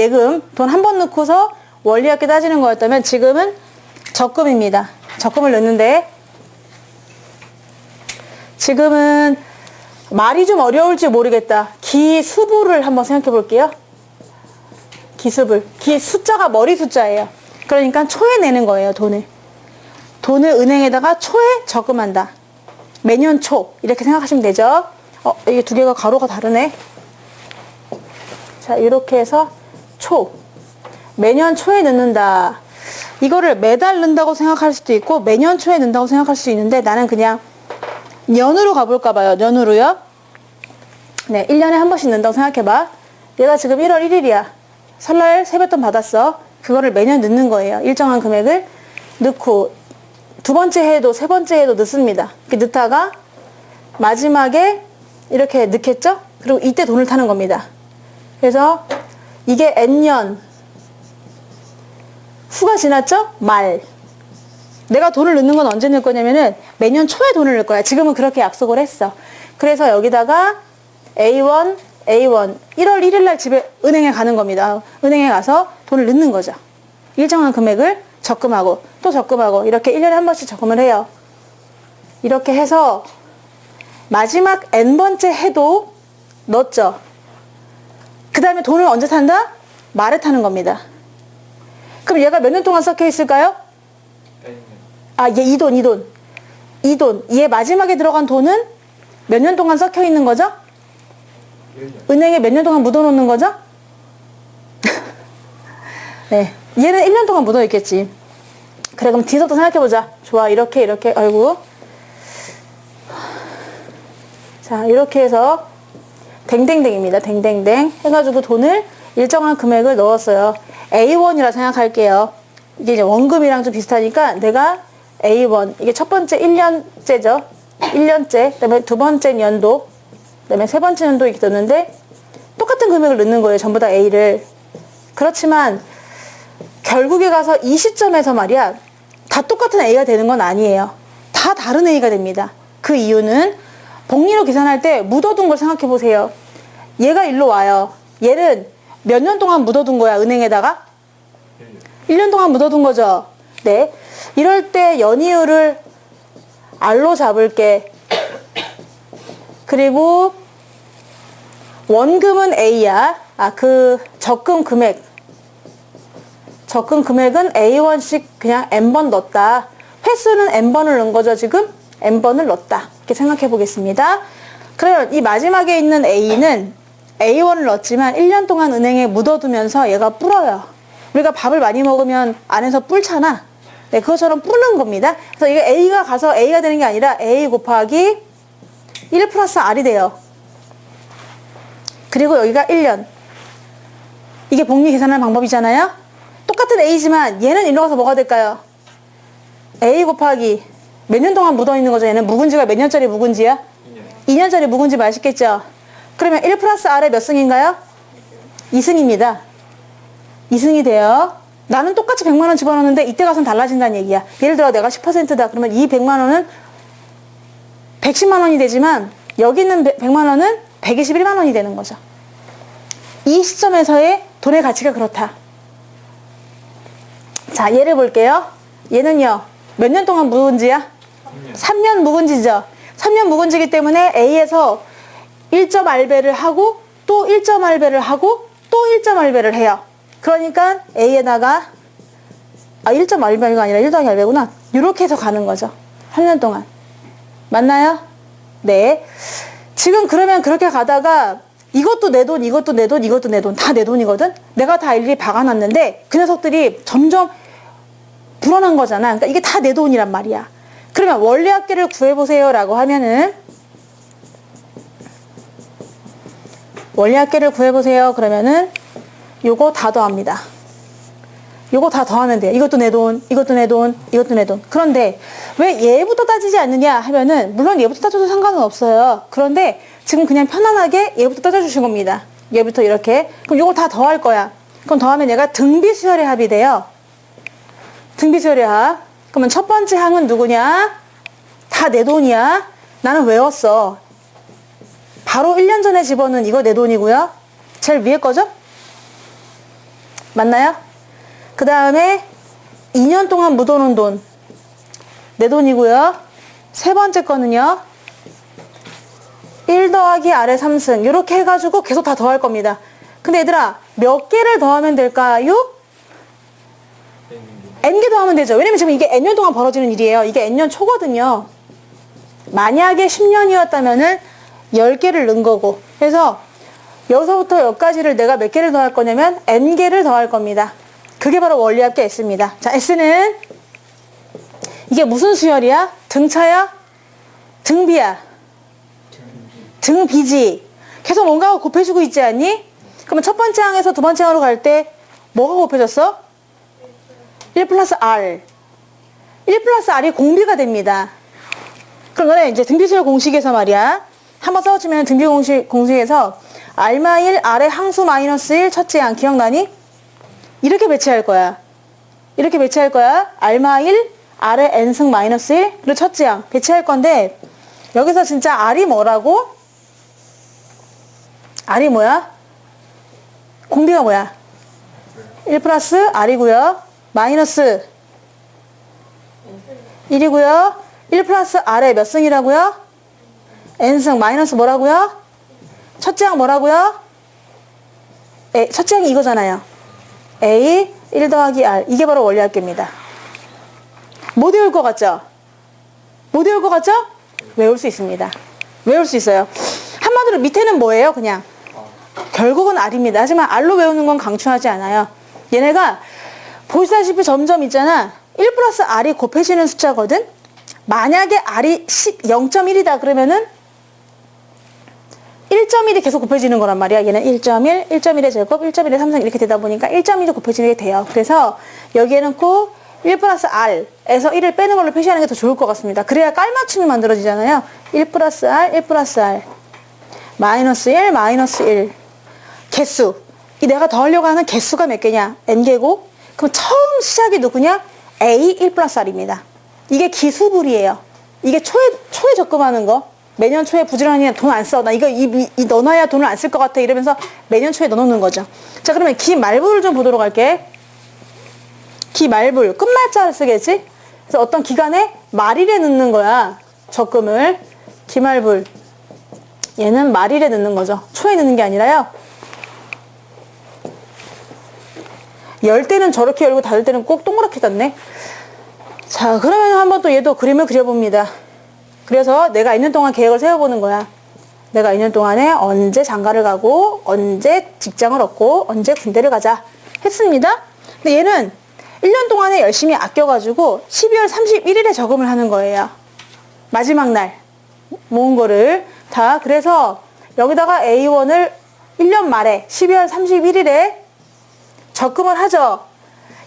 예금 돈 한 번 넣고서 원리합계 따지는 거였다면 지금은 적금입니다. 적금을 넣는데 지금은 말이 좀 어려울지 모르겠다. 기수부를 한번 생각해 볼게요. 기수불. 숫자가 머리 숫자예요. 그러니까 초에 내는 거예요. 돈을 은행에다가 초에 적금한다. 매년 초 이렇게 생각하시면 되죠. 이게 두 개가 가로가 다르네. 자, 이렇게 해서 초. 매년 초에 넣는다. 이거를 매달 넣는다고 생각할 수도 있고 매년 초에 넣는다고 생각할 수도 있는데 나는 그냥 년으로 가볼까 봐요. 년으로요. 네, 1년에 한 번씩 넣는다고 생각해봐. 얘가 지금 1월 1일이야. 설날 세뱃돈 받았어. 그거를 매년 넣는 거예요. 일정한 금액을 넣고 두 번째 해도 세 번째 해도 넣습니다. 이렇게 넣다가 마지막에 이렇게 넣겠죠? 그리고 이때 돈을 타는 겁니다. 그래서 이게 N년 후가 지났죠? 말. 내가 돈을 넣는 건 언제 넣을 거냐면은 매년 초에 돈을 넣을 거야. 지금은 그렇게 약속을 했어. 그래서 여기다가 A1 1월 1일 날 집에 은행에 가는 겁니다. 은행에 가서 돈을 넣는 거죠. 일정한 금액을 적금하고 또 적금하고 이렇게 1년에 한 번씩 적금을 해요. 이렇게 해서 마지막 N번째 해도 넣었죠. 그 다음에 돈을 언제 탄다? 말에 타는 겁니다. 그럼 얘가 몇 년 동안 섞여 있을까요? 얘 이 돈. 얘 마지막에 들어간 돈은 몇 년 동안 섞여 있는 거죠? 은행에 몇 년 동안 묻어놓는 거죠? 네. 얘는 1년 동안 묻어있겠지. 그래, 그럼 뒤에서부터 생각해보자. 좋아, 이렇게, 아이고. 자, 이렇게 해서, 댕댕댕입니다. 댕댕댕. 해가지고 돈을 일정한 금액을 넣었어요. A1이라 생각할게요. 이게 이제 원금이랑 좀 비슷하니까 내가 A1, 이게 첫 번째 1년째죠. 1년째, 그 다음에 두 번째 연도, 그 다음에 세 번째 연도 이렇게 넣는데 똑같은 금액을 넣는 거예요. 전부 다 A를. 그렇지만 결국에 가서 이 시점에서 말이야 다 똑같은 A가 되는 건 아니에요. 다 다른 A가 됩니다. 그 이유는 복리로 계산할 때 묻어둔 걸 생각해 보세요. 얘가 일로 와요. 얘는 몇 년 동안 묻어둔 거야, 은행에다가? 1년 동안 묻어둔 거죠. 네. 이럴 때 연이율을 R로 잡을게. 그리고 원금은 A야. 그 적금 금액은 A1씩 그냥 N번 넣었다. 횟수는 N번을 넣은 거죠, 지금? N번을 넣었다. 이렇게 생각해 보겠습니다. 그러면 이 마지막에 있는 A는 A1을 넣었지만 1년 동안 은행에 묻어두면서 얘가 불어요. 우리가 밥을 많이 먹으면 안에서 불잖아. 네, 그것처럼 불는 겁니다. 그래서 이게 A가 가서 A가 되는 게 아니라 A 곱하기 1 플러스 R이 돼요. 그리고 여기가 1년. 이게 복리 계산하는 방법이잖아요. 똑같은 A지만 얘는 일로 가서 뭐가 될까요? A 곱하기 몇 년 동안 묻어있는 거죠. 얘는 묵은지가 몇 년짜리 묵은지야? 2년짜리 묵은지 맛있겠죠? 그러면 1 플러스 R의 몇 승인가요? 2승입니다. 2승이 돼요. 나는 똑같이 100만 원 집어넣는데 이때 가서는 달라진다는 얘기야. 예를 들어 내가 10%다. 그러면 이 100만 원은 110만 원이 되지만 여기 있는 100만 원은 121만 원이 되는 거죠. 이 시점에서의 돈의 가치가 그렇다. 자, 얘를 볼게요. 얘는요. 몇 년 동안 묵은지야? 3년 묵은지죠. 3년 묵은지기 때문에 A에서 1.R배를 하고 또 1.R배를 하고 또 1.R배를 해요. 그러니까 A에다가 1.R배가 아니라 1.R배구나. 이렇게 해서 가는 거죠. 3년 동안. 맞나요? 네. 지금 그러면 그렇게 가다가 이것도 내 돈, 이것도 내 돈, 이것도 내 돈. 다 내 돈이거든? 내가 다 일일이 박아놨는데 그 녀석들이 점점 불어난 거잖아. 그러니까 이게 다 내 돈이란 말이야. 그러면 원리합계를 구해보세요 라고 하면은 원리합계를 구해보세요. 그러면은 요거 다 더합니다. 요거 다 더하면 돼요. 이것도 내 돈, 이것도 내 돈, 이것도 내 돈. 그런데 왜 얘부터 따지지 않느냐 하면은 물론 얘부터 따져도 상관은 없어요. 그런데 지금 그냥 편안하게 얘부터 따져주신 겁니다. 얘부터 이렇게. 그럼 요걸 다 더할 거야. 그럼 더하면 얘가 등비수열의 합이 돼요. 등비수열의 합. 그러면 첫 번째 항은 누구냐? 다 내 돈이야. 나는 외웠어. 바로 1년 전에 집어넣은 이거 내 돈이고요. 제일 위에 거죠? 맞나요? 그 다음에 2년 동안 묻어놓은 돈. 내 돈이고요. 세 번째 거는요. 1 더하기 R의 3승. 이렇게 해가지고 계속 다 더할 겁니다. 근데 얘들아, 몇 개를 더하면 될까요? N개 더하면 되죠. 왜냐면 지금 이게 N년 동안 벌어지는 일이에요. 이게 N년 초거든요. 만약에 10년이었다면은 10개를 넣은 거고. 그래서 여기서부터 여기까지를 내가 몇 개를 더할 거냐면 N개를 더할 겁니다. 그게 바로 원리합계 S입니다. 자, S는 이게 무슨 수열이야? 등차야? 등비야? 등비지. 계속 뭔가가 곱해지고 있지 않니? 그러면 첫 번째 항에서 두 번째 항으로 갈 때 뭐가 곱해졌어? 1 플러스 R. 1 플러스 R이 공비가 됩니다. 그럼 너네 이제 등비수열 공식에서 말이야. 한번 써주면 등비 공식에서 R-1 R의 항수 마이너스 1 첫째 항 기억나니? 이렇게 배치할 거야. 이렇게 배치할 거야. R-1 R의 N승 마이너스 1 그리고 첫째 항 배치할 건데 여기서 진짜 R이 뭐라고? R이 뭐야? 공비가 뭐야? 1 플러스 R이고요. 마이너스 1이고요. 1 플러스 R의 몇 승이라고요? N승 마이너스 뭐라고요? 첫째 항 뭐라고요? 첫째 항이 이거잖아요. A 1 더하기 R. 이게 바로 원리합계입니다. 못 외울 것 같죠? 못 외울 것 같죠? 외울 수 있습니다. 외울 수 있어요. 한마디로 밑에는 뭐예요? 그냥 결국은 R입니다. 하지만 R로 외우는 건 강추하지 않아요. 얘네가 보시다시피 점점 있잖아. 1 플러스 R이 곱해지는 숫자거든. 만약에 R이 0.1이다 그러면은 1.1이 계속 곱해지는 거란 말이야. 얘는 1.1, 1.1의 제곱, 1.1의 3승 이렇게 되다 보니까 1.1이 곱해지는 게 돼요. 그래서 여기에는 꼭 1 플러스 R에서 1을 빼는 걸로 표시하는 게 더 좋을 것 같습니다. 그래야 깔맞춤이 만들어지잖아요. 1 플러스 R, 1 플러스 R. 마이너스 1, 마이너스 1. 개수. 이 내가 더하려고 하는 개수가 몇 개냐? N개고. 그럼 처음 시작이 누구냐? A 1 플러스 R입니다. 이게 기수불이에요. 이게 초에 적금하는 거. 매년 초에 부지런히 돈 안 써. 나 이거 넣어놔야 돈을 안 쓸 것 같아. 이러면서 매년 초에 넣어놓는 거죠. 자, 그러면 기말부를 좀 보도록 할게. 기말불. 끝말자를 쓰겠지? 그래서 어떤 기간에 말일에 넣는 거야. 적금을. 기말불. 얘는 말일에 넣는 거죠. 초에 넣는 게 아니라요. 열 때는 저렇게 열고 닫을 때는 꼭 동그랗게 닫네. 자, 그러면 한번 또 얘도 그림을 그려봅니다. 그래서 내가 2년 동안 계획을 세워보는 거야. 내가 2년 동안에 언제 장가를 가고 언제 직장을 얻고 언제 군대를 가자 했습니다. 근데 얘는 1년 동안에 열심히 아껴가지고 12월 31일에 저금을 하는 거예요. 마지막 날 모은 거를 다. 그래서 여기다가 A1을 1년 말에 12월 31일에 적금을 하죠.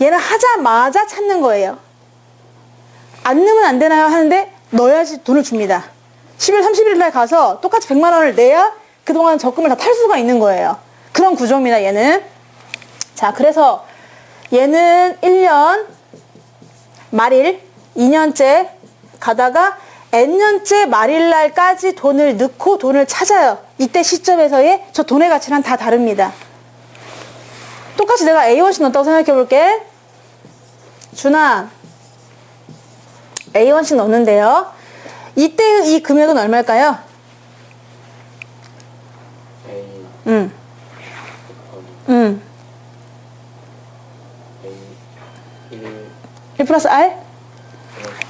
얘는 하자마자 찾는 거예요. 안 넣으면 안 되나요? 하는데 넣어야지 돈을 줍니다. 12월 31일 날 가서 똑같이 100만 원을 내야 그동안 적금을 다 탈 수가 있는 거예요. 그런 구조입니다, 얘는. 자, 그래서 얘는 1년 말일 2년째 가다가 N년째 말일날까지 돈을 넣고 돈을 찾아요. 이때 시점에서의 저 돈의 가치는 다 다릅니다. 똑같이 내가 A1씩 넣었다고 생각해 볼게. 준아, A1씩 넣는데요. 이때 이 금액은 얼마일까요? A 1 플러스 R?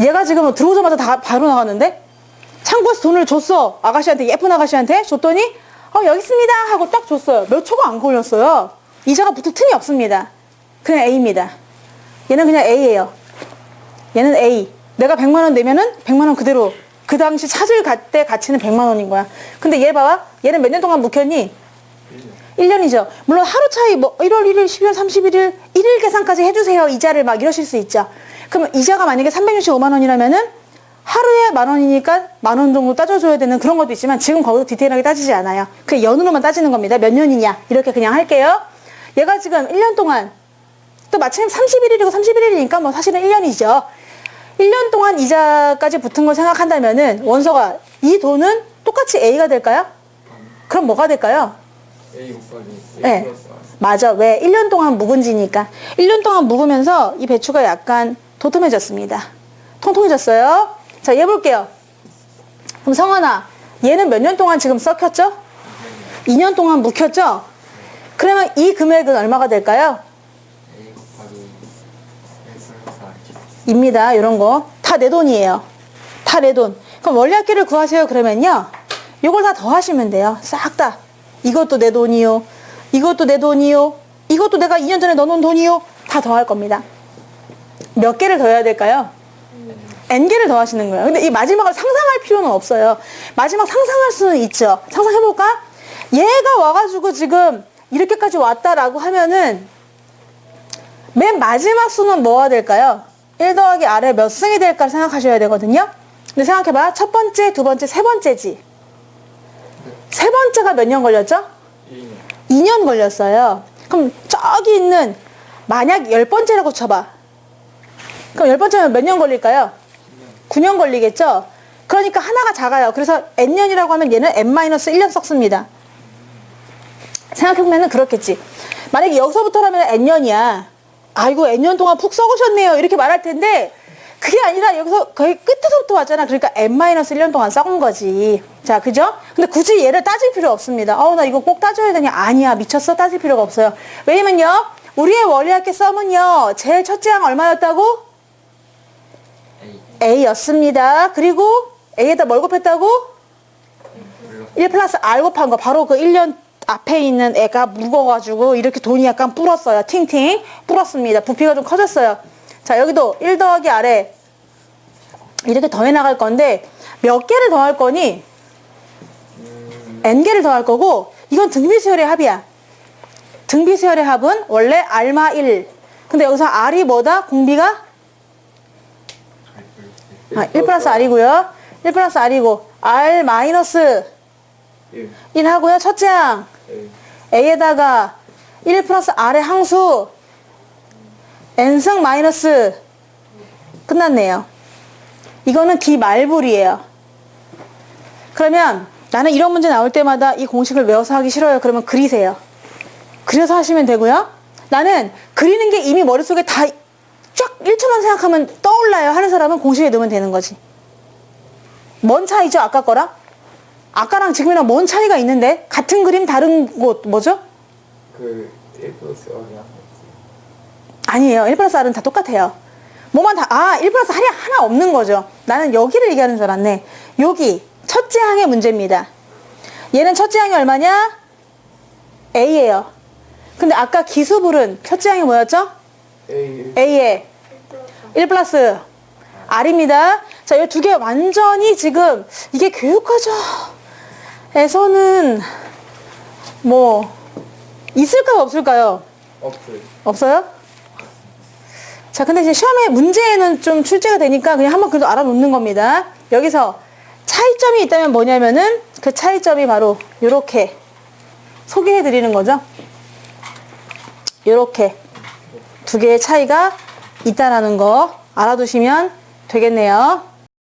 얘가 지금 들어오자마자 다 바로 나갔는데? 창고에서 돈을 줬어. 아가씨한테, 예쁜 아가씨한테 줬더니 여기 있습니다 하고 딱 줬어요. 몇 초가 안 걸렸어요. 이자가 붙을 틈이 없습니다. 그냥 A입니다. 얘는 그냥 A예요. 얘는 A. 내가 100만 원 내면은 100만 원 그대로. 그 당시 찾을 때 가치는 100만 원인 거야. 근데 얘 봐봐. 얘는 몇 년 동안 묵혔니? 1년이죠. 물론 하루 차이 1월 1일, 12월 31일, 1일 계산까지 해주세요. 이자를 막 이러실 수 있죠. 그러면 이자가 만약에 365만 원이라면은 하루에 만 원이니까 만 원 정도 따져줘야 되는 그런 것도 있지만 지금 거기서 디테일하게 따지지 않아요. 그냥 연으로만 따지는 겁니다. 몇 년이냐. 이렇게 그냥 할게요. 얘가 지금 1년 동안 또 마침 31일이고 31일이니까 뭐 사실은 1년이죠. 1년 동안 이자까지 붙은 걸 생각한다면은 원서가 이 돈은 똑같이 A가 될까요? 그럼 뭐가 될까요? A 곱하기 A 네. 플러스 R. 맞아. 왜? 1년 동안 묵은지니까. 1년 동안 묵으면서 이 배추가 약간 도톰해졌습니다. 통통해졌어요. 자, 얘 볼게요. 그럼 성원아, 얘는 몇 년 동안 지금 썩혔죠? 2년 동안 묵혔죠? 그러면 이 금액은 얼마가 될까요? A 곱하기 1 플러스 R이죠. 입니다. 이런 거. 다 내 돈이에요. 다 내 돈. 그럼 원리합계를 구하세요. 그러면요. 요걸 다 더하시면 돼요. 싹 다. 이것도 내 돈이요. 이것도 내 돈이요. 이것도 내가 2년 전에 넣어놓은 돈이요. 다 더할 겁니다. 몇 개를 더해야 될까요? N개를 더하시는 거예요. 근데 이 마지막을 상상할 필요는 없어요. 마지막 상상할 수는 있죠. 상상해볼까? 얘가 와가지고 지금 이렇게까지 왔다라고 하면은 맨 마지막 수는 뭐가 될까요? 1 더하기 R에 몇 승이 될까 생각하셔야 되거든요. 근데 생각해봐. 첫 번째, 두 번째, 세 번째지. 세 번째가 몇 년 걸렸죠? 2년 걸렸어요. 그럼 저기 있는 만약 10번째라고 쳐봐. 그럼 10번째면 몇 년 걸릴까요? 9년 걸리겠죠? 그러니까 하나가 작아요. 그래서 N년이라고 하면 얘는 N-1년 썩습니다. 생각해보면 그렇겠지. 만약에 여기서부터라면 N년이야. 아이고 N년 동안 푹 썩으셨네요. 이렇게 말할 텐데 그게 아니라 여기서 거의 끝에서부터 왔잖아. 그러니까 N-1년 동안 썩은 거지. 자, 그죠? 근데 굳이 얘를 따질 필요 없습니다. 나 이거 꼭 따져야 되냐? 아니야. 미쳤어? 따질 필요가 없어요. 왜냐면요. 우리의 원리합계 썸은요. 제일 첫째 항 얼마였다고? A였습니다. 그리고 A에다 뭘 곱했다고? 1 플러스 R 곱한 거. 바로 그 1년 앞에 있는 애가 묵어가지고 이렇게 돈이 약간 불었어요. 팅팅 불었습니다. 부피가 좀 커졌어요. 자, 여기도 1 더하기 R에 이렇게 더해 나갈 건데 몇 개를 더할 거니? N개를 더할 거고 이건 등비수열의 합이야. 등비수열의 합은 원래 R마 1. 근데 여기서 R이 뭐다? 공비가? 1 플러스 R이고요. 1 플러스 R이고 R 마이너스 1 하고요. 첫째 항 A에다가 1 플러스 R의 항수 N승 마이너스 끝났네요. 이거는 기말불이에요. 그러면 나는 이런 문제 나올 때마다 이 공식을 외워서 하기 싫어요. 그러면 그리세요. 그려서 하시면 되고요. 나는 그리는 게 이미 머릿속에 다 쫙 1초만 생각하면 떠올라요 하는 사람은 공식에 넣으면 되는 거지. 뭔 차이죠? 아까 거랑? 아까랑 지금이랑 뭔 차이가 있는데? 같은 그림 다른 곳 뭐죠? 1 플러스 R이 아니에요. 1 플러스 R은 다 똑같아요. 뭐만 다 1 플러스 R이 하나 없는 거죠. 나는 여기를 얘기하는 줄 알았네. 여기 첫째 항의 문제입니다. 얘는 첫째 항이 얼마냐? A예요. 근데 아까 기수불은 첫째 항이 뭐였죠? A에 1 플러스 R입니다. 자, 이 두 개 완전히 지금 이게 교육과정에서는 뭐 있을까요? 없을까요? 없어요? 자, 근데 이제 시험에 문제에는 좀 출제가 되니까 그냥 한번 그래도 알아놓는 겁니다. 여기서 차이점이 있다면 뭐냐면은 그 차이점이 바로 요렇게 소개해 드리는 거죠. 요렇게 두 개의 차이가 있다라는 거 알아두시면 되겠네요.